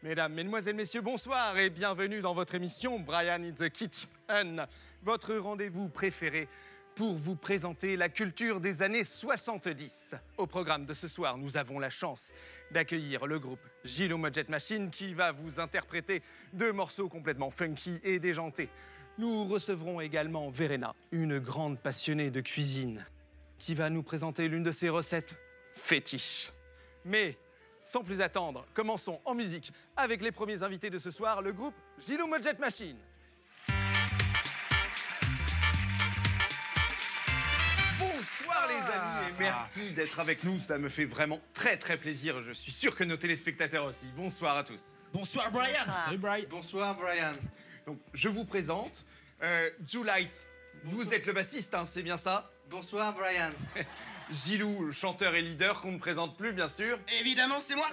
Mesdames, Mesdemoiselles, Messieurs, bonsoir et bienvenue dans votre émission Brian in the Kitchen, votre rendez-vous préféré pour vous présenter la culture des années 70. Au programme de ce soir, nous avons la chance d'accueillir le groupe Gilou Mojet Machine qui va vous interpréter deux morceaux complètement funky et déjantés. Nous recevrons également Verena, une grande passionnée de cuisine, qui va nous présenter l'une de ses recettes fétiches. Mais sans plus attendre, commençons en musique avec les premiers invités de ce soir, le groupe Gilou Mojet Machine. Bonsoir les amis et merci d'être avec nous, ça me fait vraiment très plaisir, je suis sûr que nos téléspectateurs aussi. Bonsoir à tous. Bonsoir Brian. Salut Brian. Bonsoir Brian. Donc je vous présente Julight, vous êtes le bassiste, hein, c'est bien ça? Bonsoir Brian. Gilou, chanteur et leader qu'on ne présente plus bien sûr. Évidemment, c'est moi.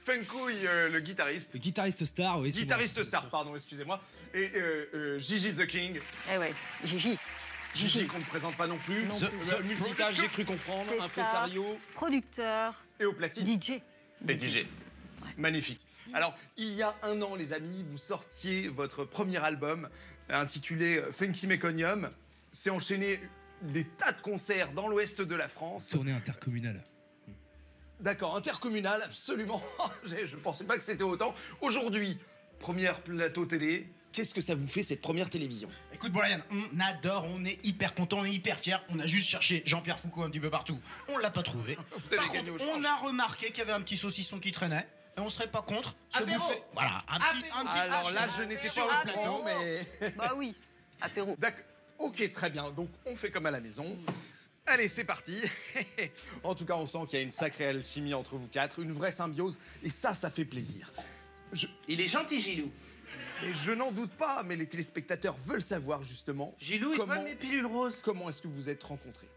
Funkouille, le guitariste. Le guitariste star, oui. Guitariste star, pardon, excusez-moi. Et Gigi the King. Eh ouais, Gigi. Gigi qu'on ne présente pas non plus. Non The multitâche, j'ai cru comprendre. C'est Impresario. ça. Producteur. Et au platine. DJ. Et DJ. Magnifique. Alors, il y a un an, les amis, vous sortiez votre premier album intitulé Funky Meconium. C'est enchaîné des tas de concerts dans l'ouest de la France. Tournée intercommunale. D'accord, intercommunal, absolument. Je ne pensais pas que c'était autant. Aujourd'hui, première plateau télé. Qu'est-ce que ça vous fait, cette première télévision? Écoute Brian, on adore, on est hyper content, on est hyper fiers. On a juste cherché Jean-Pierre Foucault un petit peu partout. On l'a pas trouvé. Vous avez Par gagné contre, au change. on a remarqué qu'il y avait un petit saucisson qui traînait. Et on serait pas contre se Apéro. bouffer. Voilà, un petit Alors là, je n'étais sur pas le au plateau. courant, mais... Bah oui, apéro. D'accord. Ok, très bien. Donc, on fait comme à la maison. Allez, c'est parti. En tout cas, on sent qu'il y a une sacrée alchimie entre vous quatre, une vraie symbiose, et ça fait plaisir. Il est gentil Gilou. Et je n'en doute pas, mais les téléspectateurs veulent savoir justement Gilou, il Comment- vole mes pilules roses. comment est-ce que vous êtes rencontrés.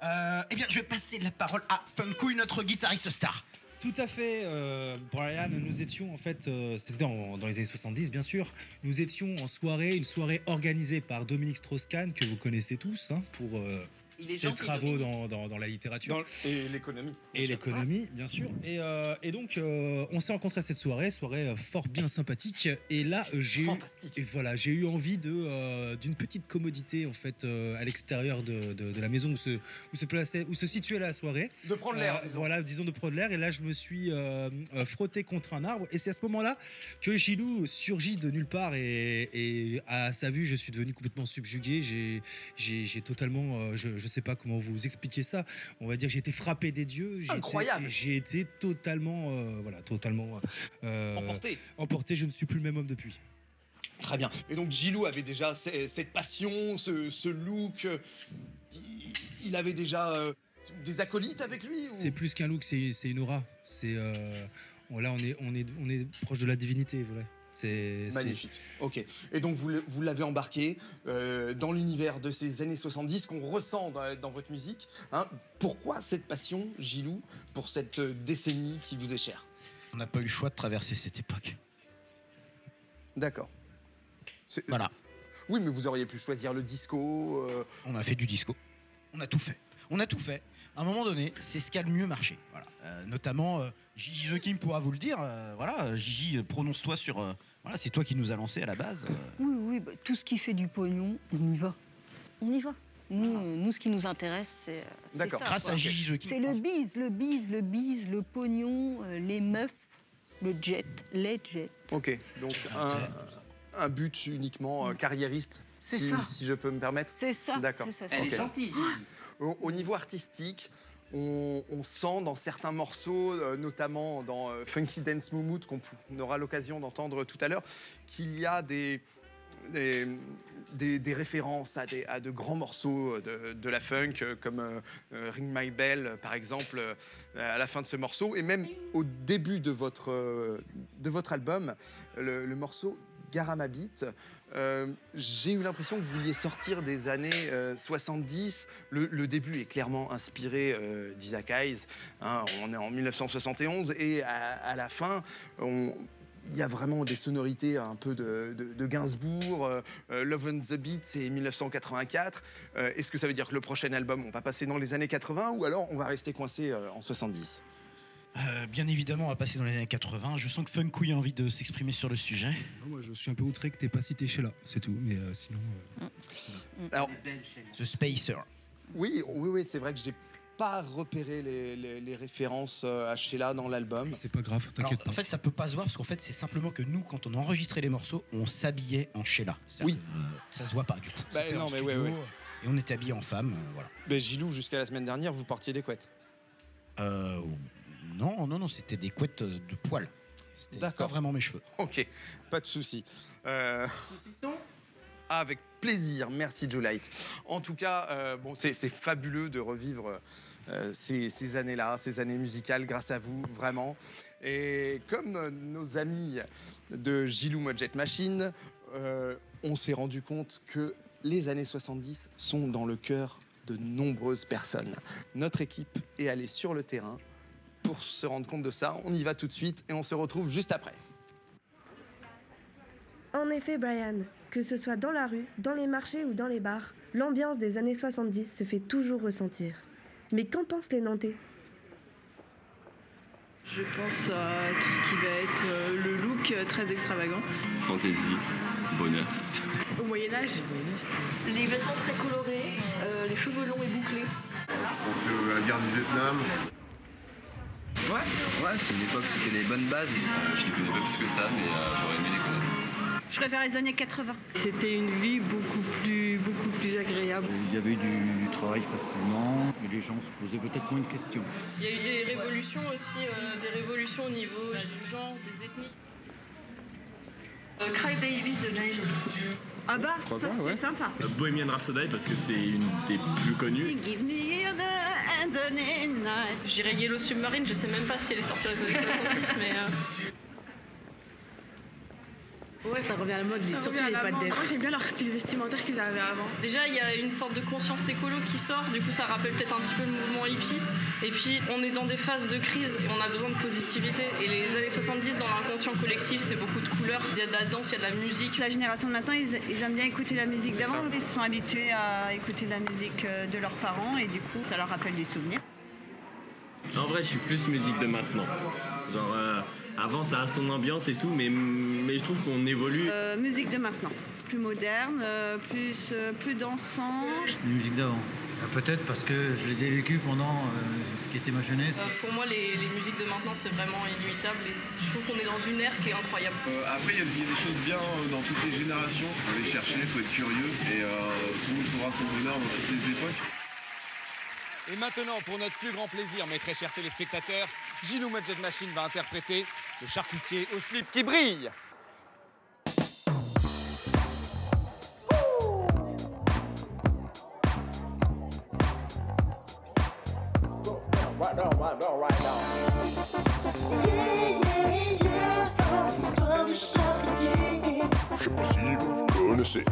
Eh bien, je vais passer la parole à Funkouille, notre guitariste star. Tout à fait, Brian, nous étions en fait, c'était dans les années 70 bien sûr, nous étions en soirée, une soirée organisée par Dominique Strauss-Kahn, que vous connaissez tous, hein, pour Il est ses gentil. travaux Dominique. dans la littérature. Et l'économie. Et l'économie, bien sûr. Et donc, on s'est rencontrés à cette soirée fort bien sympathique. Et là, j'ai eu, Fantastique. et voilà, j'ai eu envie d'une petite commodité en fait à l'extérieur de la maison où se situait la soirée. De prendre l'air, disons. Voilà, disons de prendre l'air. Et là, je me suis frotté contre un arbre. Et c'est à ce moment-là que Gilou surgit de nulle part. Et à sa vue, je suis devenu complètement subjugué. J'ai totalement, je sais pas comment vous expliquer ça. On va dire que j'ai été frappé des dieux. Incroyable. J'ai été totalement, emporté. Je ne suis plus le même homme depuis. Très bien. Et donc Gilou avait déjà cette passion, ce look. Il avait déjà des acolytes avec lui ou... C'est plus qu'un look, c'est une aura. Là, on est proche de la divinité, voilà. C'est Magnifique. Ok. Et donc vous l'avez embarqué dans l'univers de ces années 70 qu'on ressent dans votre musique. Hein. Pourquoi cette passion, Gilou, pour cette décennie qui vous est chère? On n'a pas eu le choix de traverser cette époque. D'accord. Voilà, Oui, mais vous auriez pu choisir le disco. on a fait du disco. On a tout fait. On a tout fait. À un moment donné, c'est ce qui a le mieux marché. Voilà. Notamment, Gigi The King pourra vous le dire. Voilà, Gigi, prononce-toi sur. Voilà, c'est toi qui nous as lancé à la base. Oui, bah, tout ce qui fait du pognon, on y va. On y va. Nous, ce qui nous intéresse, c'est D'accord. ça, Grâce quoi. à Gigi The King. C'est le bise, le pognon, les meufs, le jet, les jets. Ok. Donc un but uniquement carriériste, C'est si, ça. si je peux me permettre. C'est ça. D'accord. C'est ça. Elle Ok. est gentille Gigi. Au niveau artistique, on sent dans certains morceaux, notamment dans Funky Dance Moumout, qu'on aura l'occasion d'entendre tout à l'heure, qu'il y a des références à de grands morceaux de la funk, comme Ring My Bell, par exemple, à la fin de ce morceau, et même au début de votre album, le morceau Garama Beat. J'ai eu l'impression que vous vouliez sortir des années 70. Le début est clairement inspiré d'Isaac Hayes. Hein, on est en 1971 et à la fin, il y a vraiment des sonorités un peu de Gainsbourg. Love on the Beat, c'est 1984. Est-ce que ça veut dire que le prochain album, on va passer dans les années 80 ou alors on va rester coincé en 70? Bien évidemment, on va passer dans les années 80. Je sens que Funkou a envie de s'exprimer sur le sujet. Non, moi, je suis un peu outré que t'aies pas cité Sheila, c'est tout. Mais sinon. Alors, The Spacer. oui, c'est vrai que j'ai pas repéré les références à Sheila dans l'album. C'est pas grave, Alors, t'inquiète pas. en fait, ça peut pas se voir parce qu'en fait, c'est simplement que nous, quand on enregistrait les morceaux, on s'habillait en Sheila. C'est-à-dire Oui. que, ça se voit pas du coup. Bah, C'était non, en mais studio, ouais. Et on était habillés en femme, voilà. Mais Gilou, jusqu'à la semaine dernière, vous portiez des couettes. Non, c'était des couettes de poils. C'était pas D'accord. vraiment mes cheveux. Ok, pas de souci. Saucisson? Avec plaisir, merci Juliette. En tout cas, bon, c'est fabuleux de revivre ces années-là, ces années musicales, grâce à vous, vraiment. Et comme nos amis de Gilou Modjet Machine, on s'est rendu compte que les années 70 sont dans le cœur de nombreuses personnes. Notre équipe est allée sur le terrain pour se rendre compte de ça. On y va tout de suite et on se retrouve juste après. En effet, Brian, que ce soit dans la rue, dans les marchés ou dans les bars, l'ambiance des années 70 se fait toujours ressentir. Mais qu'en pensent les Nantais? Je pense à tout ce qui va être le look très extravagant. Fantaisie, bonheur. Au Moyen-Âge, les vêtements très colorés, les cheveux longs et bouclés. Pensez à la guerre du Vietnam. Ouais, c'est une époque, c'était des bonnes bases. Je les connais pas plus que ça, mais j'aurais aimé les connaître. Je préfère les années 80. C'était une vie beaucoup plus agréable. Il y avait du travail facilement et les gens se posaient peut-être moins de questions. Il y a eu des révolutions aussi, des révolutions au niveau du genre, des ethnies. Cry Baby de Johnny Joplin. Ah bah, ça c'était sympa. Bohemian Rhapsody parce que c'est une des plus connues. Give me the Anthony night. Je dirais Yellow Submarine, je sais même pas si elle est sortie dans les années 70, mais... Ouais, ça revient à la mode, surtout les pas de def. Moi j'aime bien leur style vestimentaire qu'ils avaient avant. Déjà il y a une sorte de conscience écolo qui sort, du coup ça rappelle peut-être un petit peu le mouvement hippie. Et puis on est dans des phases de crise et on a besoin de positivité. Et les années 70 dans l'inconscient collectif c'est beaucoup de couleurs, il y a de la danse, il y a de la musique. La génération de maintenant, ils aiment bien écouter la musique d'avant. Ils se sont habitués à écouter la musique de leurs parents et du coup ça leur rappelle des souvenirs. En vrai, je suis plus musique de maintenant. Genre, avant, ça a son ambiance et tout, mais je trouve qu'on évolue. Musique de maintenant, plus moderne, plus dansant. Musique d'avant. Peut-être parce que je les ai vécues pendant ce qui était ma jeunesse. Pour moi, les musiques de maintenant, c'est vraiment inimitable et je trouve qu'on est dans une ère qui est incroyable. Après, il y a des choses bien dans toutes les générations. Faut aller chercher, faut être curieux et tout le monde trouvera son bonheur dans toutes les époques. Et maintenant, pour notre plus grand plaisir, mes très chers téléspectateurs, Gilou Modjet Machine va interpréter le charcutier au slip qui brille. Je sais pas si vous connaissez.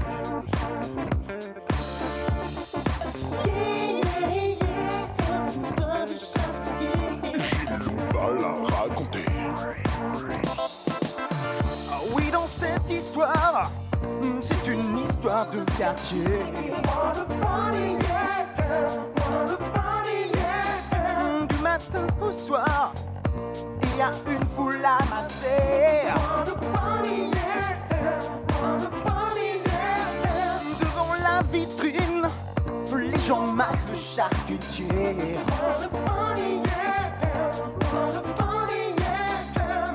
Gilou va la raconter. Ah oui, dans cette histoire, c'est une histoire de quartier. Du matin au soir, il y a une foule amassée. Devant la vitrine, les gens marquent le charcutier.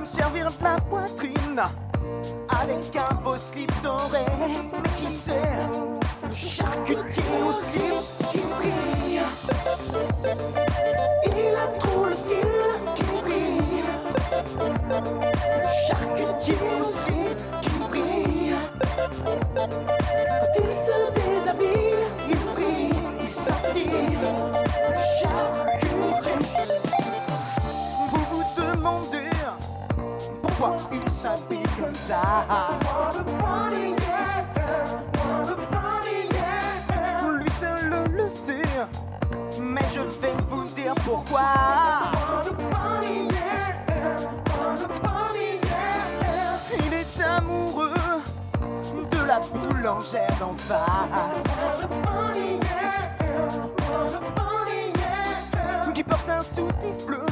Servir de la poitrine avec un beau slip doré. Mais qui c'est? Le charcutier au slip qui brille. Il a trop le style qui brille. Le charcutier au slip qui brille. Quand il se déshabille, il brille, il s'attire. Le charcutier. Vous vous demandez pourquoi il s'habille comme ça. Lui seul le sait, mais je vais vous dire pourquoi. Il est amoureux de la boulangère d'en face, qui porte un soutifle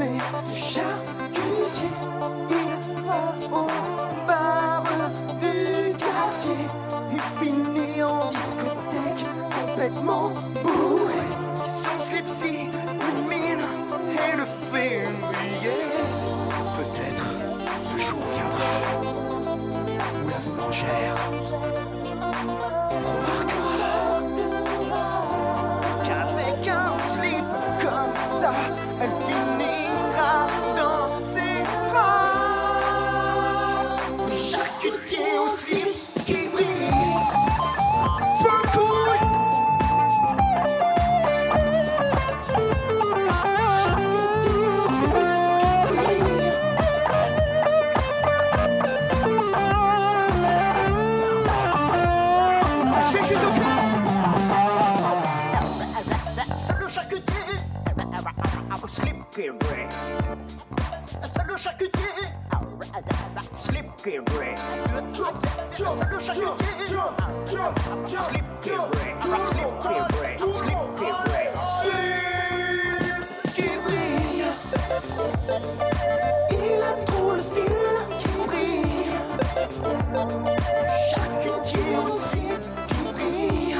fait du charcutier. Il va au bar du quartier. Il finit en discothèque complètement bourré. Son slip-si illumine et le fait briller. Peut-être le jour viendra où la boulangère remarquera qu'avec un slip comme ça, elle finira dans ses bras. Le charcutier au slip qui brille. Salut charcutier, slippery bread. Salut charcutier, slippery bread. Slippery bread. Qui brille. Il a trop le style qui brille. Charcutier au slip qui brille.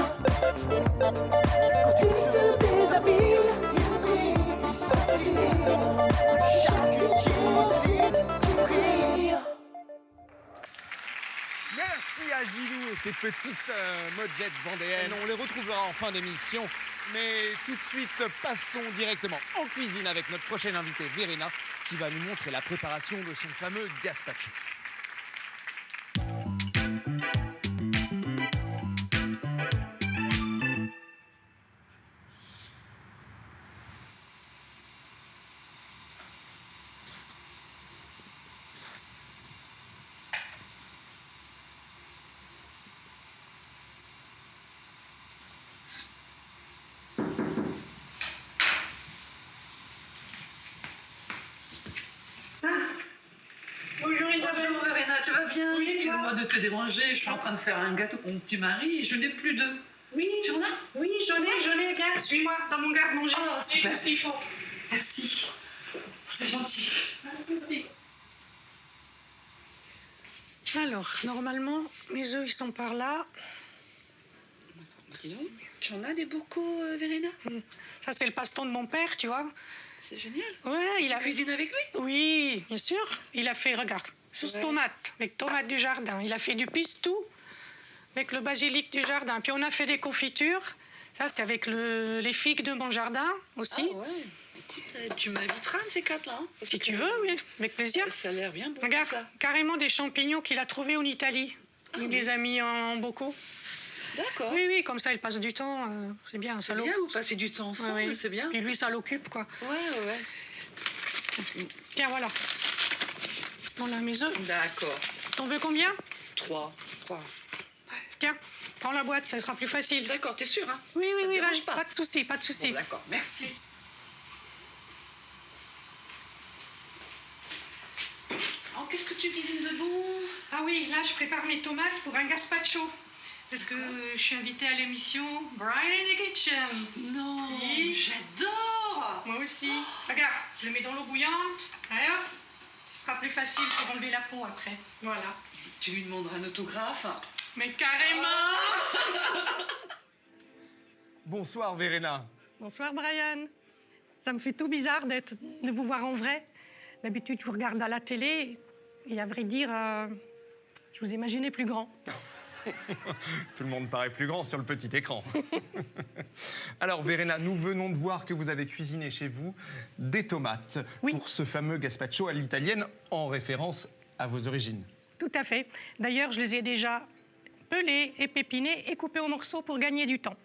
Quand il se déshabille, il brille. Merci à Gilou et ses petites mojettes vendéennes. On les retrouvera en fin d'émission. Mais tout de suite, passons directement en cuisine avec notre prochaine invitée, Verena, qui va nous montrer la préparation de son fameux gazpacho. Bonjour Isabelle. Bonjour Verena, tu vas bien? Oui, excuse-moi de te déranger, je suis en train de faire un gâteau pour mon petit mari et je n'ai plus d'œufs. Oui, tu en as? Oui, j'en ai, viens, suis-moi dans mon garde-manger. Ah, C'est super. tout ce qu'il faut. Merci, c'est gentil. Pas de soucis. Alors, normalement, mes œufs, ils sont par là. Dis donc, tu en as des bocaux, Verena? Ça, c'est le paston de mon père, tu vois. C'est génial. Ouais, Tu cuisines avec lui? Oui, bien sûr. Il a fait, regarde, sauce tomate, avec tomates du jardin. Il a fait du pistou avec le basilic du jardin. Puis on a fait des confitures. Ça, c'est avec les figues de mon jardin aussi. Ah ouais. Écoute, tu m'inviteras un de ces quatre-là. Hein, Si tu veux, oui, avec plaisir. Ça a l'air bien bon. Regarde, ça. carrément des champignons qu'il a trouvés en Italie. Il les a mis en bocaux. D'accord. Oui, oui, comme ça, il passe du temps. C'est bien, ça C'est bien, vous passez du temps ensemble, Ouais, ouais. c'est bien. Et lui, ça l'occupe, quoi. Ouais. Tiens, voilà. Ils sont là, mes œufs. D'accord. T'en veux combien? 3. Tiens, prends la boîte, ça sera plus facile. D'accord, t'es sûre, hein? Oui, oui, Ça te oui, dérange vas-y, pas? pas de souci, pas de souci. Bon, d'accord, merci. Oh, qu'est-ce que tu cuisines de bon? Ah oui, là, je prépare mes tomates pour un gazpacho. Parce que je suis invitée à l'émission Brian in the Kitchen. Non, Oui. j'adore. Moi aussi. Regarde, je le mets dans l'eau bouillante. Allez hop, ce sera plus facile pour enlever la peau après. Voilà. Tu lui demanderas un autographe? Mais carrément. Bonsoir Verena. Bonsoir Brian. Ça me fait tout bizarre de vous voir en vrai. D'habitude, je vous regarde à la télé et à vrai dire, je vous imaginais plus grand. Tout le monde paraît plus grand sur le petit écran. Alors Verena, nous venons de voir que vous avez cuisiné chez vous des tomates pour ce fameux gazpacho à l'italienne en référence à vos origines. Tout à fait. D'ailleurs, je les ai déjà pelés, épépinés et coupés en morceaux pour gagner du temps.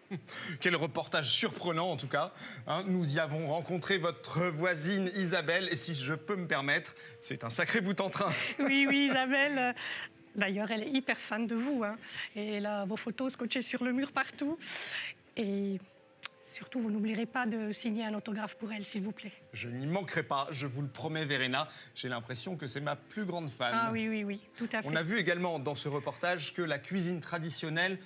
Quel reportage surprenant en tout cas. Hein, nous y avons rencontré votre voisine Isabelle et si je peux me permettre, c'est un sacré bout en train. Oui, oui, Isabelle. D'ailleurs, elle est hyper fan de vous. Hein. Et elle a vos photos scotchées sur le mur partout. Et surtout, vous n'oublierez pas de signer un autographe pour elle, s'il vous plaît. Je n'y manquerai pas, je vous le promets Verena. J'ai l'impression que c'est ma plus grande fan. Ah oui, oui, oui, tout à fait. On a vu également dans ce reportage que la cuisine traditionnelle,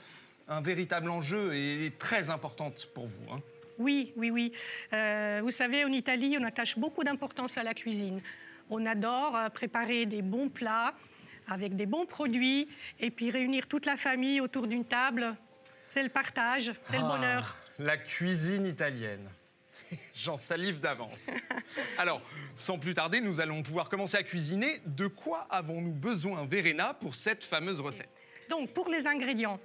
un véritable enjeu et très importante pour vous. Hein. Oui. Vous savez, en Italie, on attache beaucoup d'importance à la cuisine. On adore préparer des bons plats avec des bons produits et puis réunir toute la famille autour d'une table. C'est le partage, c'est le bonheur. La cuisine italienne. J'en salive d'avance. Alors, sans plus tarder, nous allons pouvoir commencer à cuisiner. De quoi avons-nous besoin, Verena, pour cette fameuse recette? Donc, pour les ingrédients,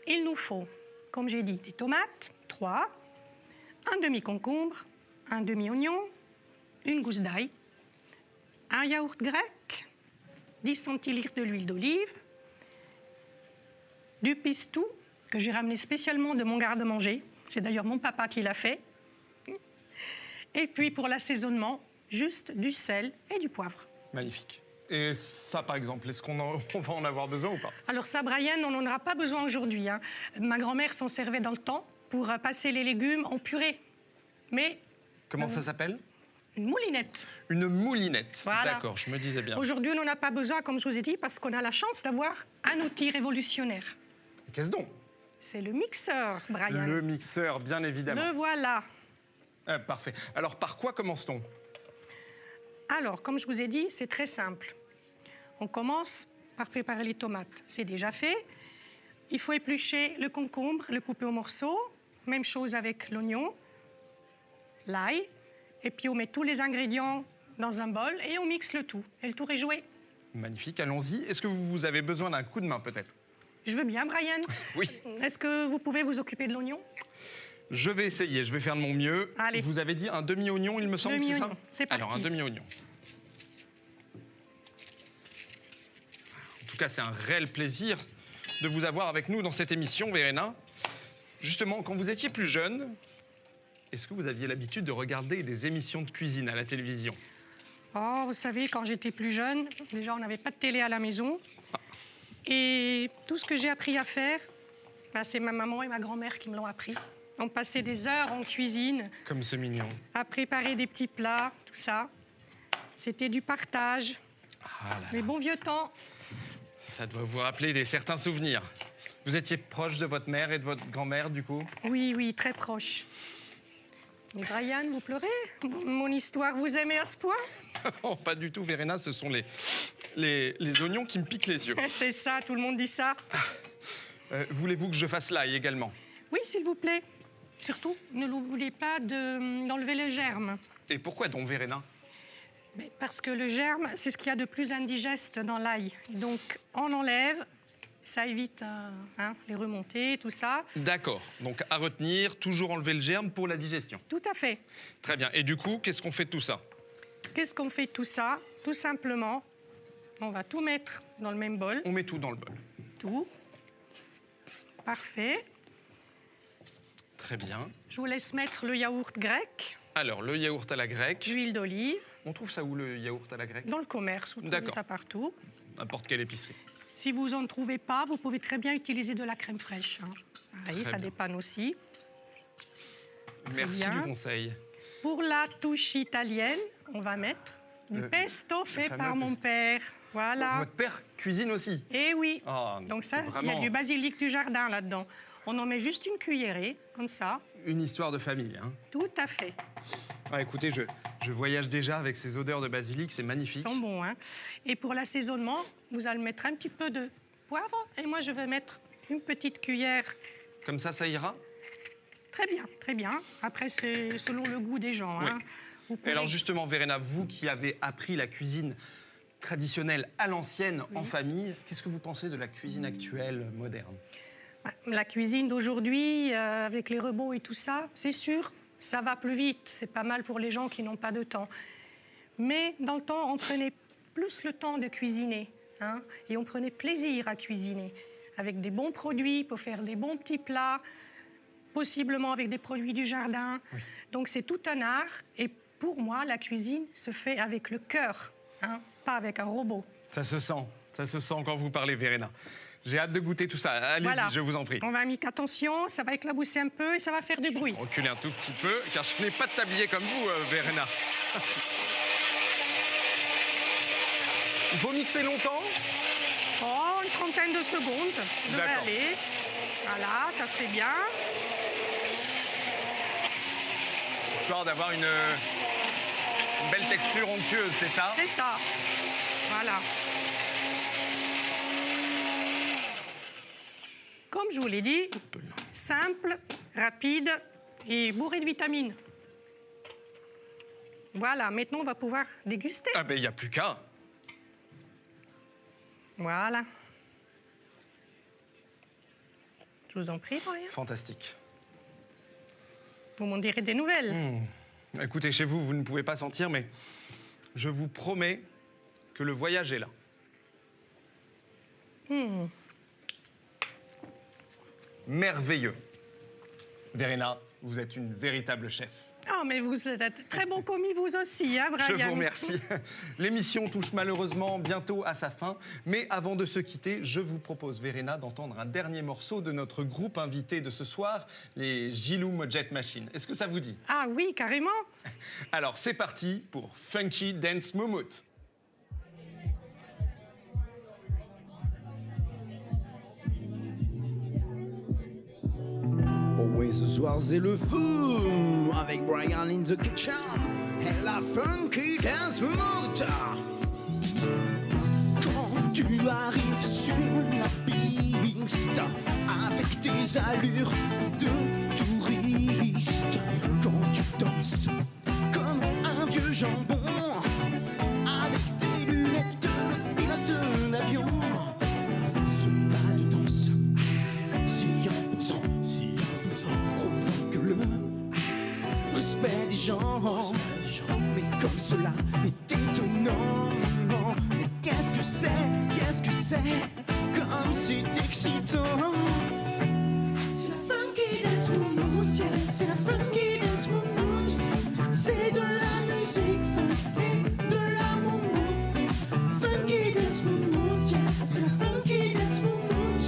il nous faut, comme j'ai dit, des tomates, 3, un demi-concombre, un demi-oignon, une gousse d'ail, un yaourt grec, 10 centilitres de l'huile d'olive, du pistou, que j'ai ramené spécialement de mon garde-manger. C'est d'ailleurs mon papa qui l'a fait. Et puis, pour l'assaisonnement, juste du sel et du poivre. Magnifique. Et ça, par exemple, est-ce qu'on va en avoir besoin ou pas? Alors ça, Brian, on n'en aura pas besoin aujourd'hui, hein. Ma grand-mère s'en servait dans le temps pour passer les légumes en purée. Mais... Comment ça s'appelle? Une moulinette. Une moulinette, voilà. D'accord, je me disais bien. Aujourd'hui, on n'en a pas besoin, comme je vous ai dit, parce qu'on a la chance d'avoir un outil révolutionnaire. Qu'est-ce donc? C'est le mixeur, Brian. Le mixeur, bien évidemment. Le voilà. Parfait. Alors, par quoi commence-t-on? Alors, comme je vous ai dit, c'est très simple. On commence par préparer les tomates. C'est déjà fait. Il faut éplucher le concombre, le couper en morceaux. Même chose avec l'oignon, l'ail. Et puis, on met tous les ingrédients dans un bol et on mixe le tout. Et le tour est joué. Magnifique, allons-y. Est-ce que vous avez besoin d'un coup de main, peut-être? Je veux bien, Brian. Oui. Est-ce que vous pouvez vous occuper de l'oignon? Je vais essayer, je vais faire de mon mieux. Allez. Vous avez dit un demi-oignon, il me semble, c'est ça? C'est parti. Alors, un demi-oignon. En tout cas, c'est un réel plaisir de vous avoir avec nous dans cette émission, Verena. Justement, quand vous étiez plus jeune, est-ce que vous aviez l'habitude de regarder des émissions de cuisine à la télévision? Oh, vous savez, quand j'étais plus jeune, déjà, on n'avait pas de télé à la maison. Et tout ce que j'ai appris à faire, c'est ma maman et ma grand-mère qui me l'ont appris. On passait des heures en cuisine. Comme c'est mignon. À préparer des petits plats, tout ça. C'était du partage. Les bons vieux temps. Ça doit vous rappeler certains souvenirs. Vous étiez proche de votre mère et de votre grand-mère, du coup? Oui, très proche. Mais Brian, vous pleurez? Mon histoire, vous aimez à ce point? Oh, pas du tout, Verena, ce sont les oignons qui me piquent les yeux. C'est ça, tout le monde dit ça. Voulez-vous que je fasse l'ail également? Oui, s'il vous plaît. Surtout, ne l'oubliez pas d'enlever les germes. Et pourquoi donc, Verena? Parce que le germe, c'est ce qu'il y a de plus indigeste dans l'ail. Donc, on enlève, ça évite les remontées, tout ça. D'accord. Donc, à retenir, toujours enlever le germe pour la digestion. Tout à fait. Très bien. Et du coup, qu'est-ce qu'on fait de tout ça? Qu'est-ce qu'on fait de tout ça? Tout simplement, on va tout mettre dans le même bol. On met tout dans le bol. Tout. Parfait. Très bien. Je vous laisse mettre le yaourt grec. Alors, le yaourt à la grecque. L'huile d'olive. On trouve ça où, le yaourt à la grecque? Dans le commerce, vous trouvez ça partout. N'importe quelle épicerie. Si vous en trouvez pas, vous pouvez très bien utiliser de la crème fraîche. Pareil, ça dépanne aussi. Merci du conseil. Pour la touche italienne, on va mettre du pesto fait par mon père. Voilà. Votre père cuisine aussi? Eh oui. Oh, donc ça, vraiment... il y a du basilic du jardin là-dedans. On en met juste une cuillerée, comme ça. Une histoire de famille, hein? Tout à fait. Ah, écoutez, je voyage déjà avec ces odeurs de basilic, c'est magnifique. Ils sont bons, hein? Et pour l'assaisonnement, vous allez mettre un petit peu de poivre. Et moi, je vais mettre une petite cuillère. Comme ça ira? Très bien, très bien. Après, c'est selon le goût des gens, hein. Oui. Et alors justement, Verena, vous qui avez appris la cuisine traditionnelle à l'ancienne en famille, qu'est-ce que vous pensez de la cuisine actuelle, moderne? La cuisine d'aujourd'hui, avec les robots et tout ça, c'est sûr, ça va plus vite. C'est pas mal pour les gens qui n'ont pas de temps. Mais dans le temps, on prenait plus le temps de cuisiner, hein, et on prenait plaisir à cuisiner, avec des bons produits pour faire des bons petits plats, possiblement avec des produits du jardin. Oui. Donc c'est tout un art. Et pour moi, la cuisine se fait avec le cœur, hein, pas avec un robot. Ça se sent quand vous parlez, Verena. J'ai hâte de goûter tout ça. Allez-y, voilà. Je vous en prie. On va mettre attention, ça va éclabousser un peu et ça va faire du bruit. Reculez un tout petit peu, car je n'ai pas de tablier comme vous, Verena. Il faut mixer longtemps? Oh, une trentaine de secondes. Devrait aller. Voilà, ça se fait bien. histoire d'avoir une belle texture onctueuse, c'est ça? C'est ça. Voilà. Comme je vous l'ai dit, simple, rapide et bourré de vitamines. Voilà, maintenant on va pouvoir déguster. Ah ben, il n'y a plus qu'à. Voilà. Je vous en prie, Brian. Fantastique. Vous m'en direz des nouvelles. Écoutez, chez vous, vous ne pouvez pas sentir, mais je vous promets que le voyage est là. Merveilleux. Verena, vous êtes une véritable chef. Oh, mais vous êtes un très bon commis, vous aussi, hein, Brian? Je vous remercie. L'émission touche malheureusement bientôt à sa fin. Mais avant de se quitter, je vous propose, Verena, d'entendre un dernier morceau de notre groupe invité de ce soir, les Gilou Mojet Machine. Est-ce que ça vous dit? Ah oui, carrément. Alors, c'est parti pour Funky Dance Moumout. Oui, ce soir c'est le feu avec Brian in the kitchen et la funky dance mood. Quand tu arrives sur la piste avec tes allures de touriste, quand tu danses comme un vieux jambon avec tes lunettes de pilote d'avion, ce pas de danse si imposant provoque le respect des gens. Mais comme cela est étonnant, mais qu'est-ce que c'est comme c'est excitant. C'est la funky dance mood, c'est la funky dance mood, c'est de la musique funky, de la mood. Funky dance mood, c'est la funky dance mood,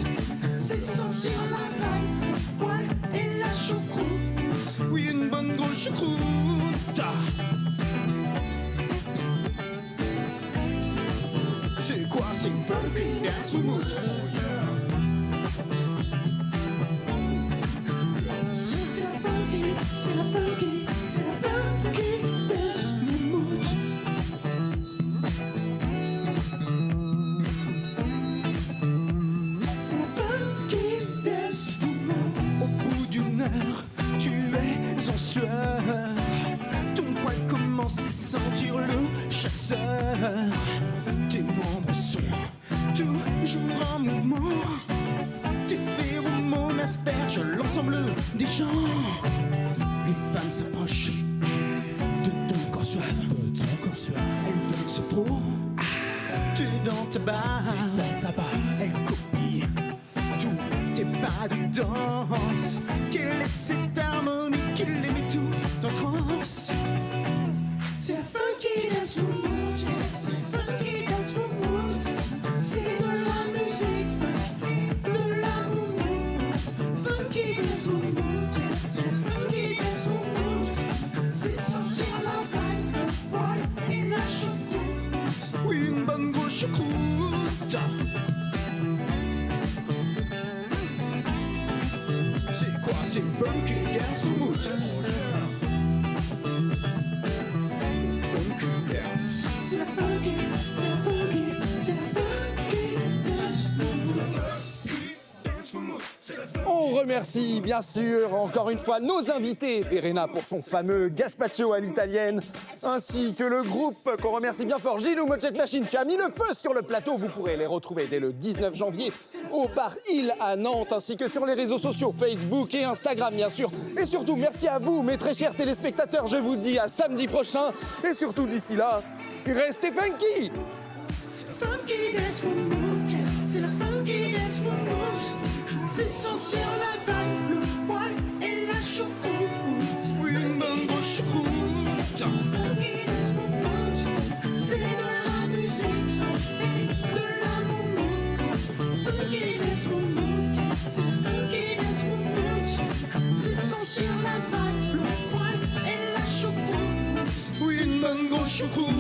c'est sentir la vibe, le poil et la choucroute. Oui, une bonne grosse choucroute. C'est quoi, c'est funky dance mood? C'est la funky, c'est la funky, c'est la funky dance mood. C'est la funky dance mood. Au bout d'une heure, tu es en sueur. Ton poil commence à sentir le chasseur. Tes membres sont toujours en mouvement. Tes phéromones aspergent l'ensemble des gens. Les femmes s'approchent de ton corps suave. Elles veulent se frotter dans ta barbe. Elles copient tous tes pas de danse. Quelle est cette harmonie qui les met tout en transe? C'est la funky dance mood, c'est la funky dance mood, c'est de la musique funky, de l'amour. Funky dance mood, c'est la funky dance mood, c'est sentir la vibe, le poil et la choucroute. Oui, une bonne grosse choucroute. C'est quoi, c'est funky dance mood? C'est la funky, c'est la funky, c'est la funky dance mood. On remercie bien sûr encore une fois nos invités, Verena pour son fameux gazpacho à l'italienne, ainsi que le groupe qu'on remercie bien fort, Gilou Mojet Machine, qui a mis le feu sur le plateau. Vous pourrez les retrouver dès le 19 janvier au bar Hill à Nantes, ainsi que sur les réseaux sociaux, Facebook et Instagram bien sûr. Et surtout, merci à vous mes très chers téléspectateurs, je vous dis à samedi prochain, et surtout d'ici là, restez funky! Funky dance mood, c'est la funky dance mood, c'est sentir la vibe, le poil et la choucroute. Oui, une bonne grosse choucroute. Funky dance mood, c'est de la musique et de l'amour. Funky dance mood, c'est la funky dance mood, c'est sentir la vibe, le poil et la choucroute. Oui, une bonne grosse choucroute.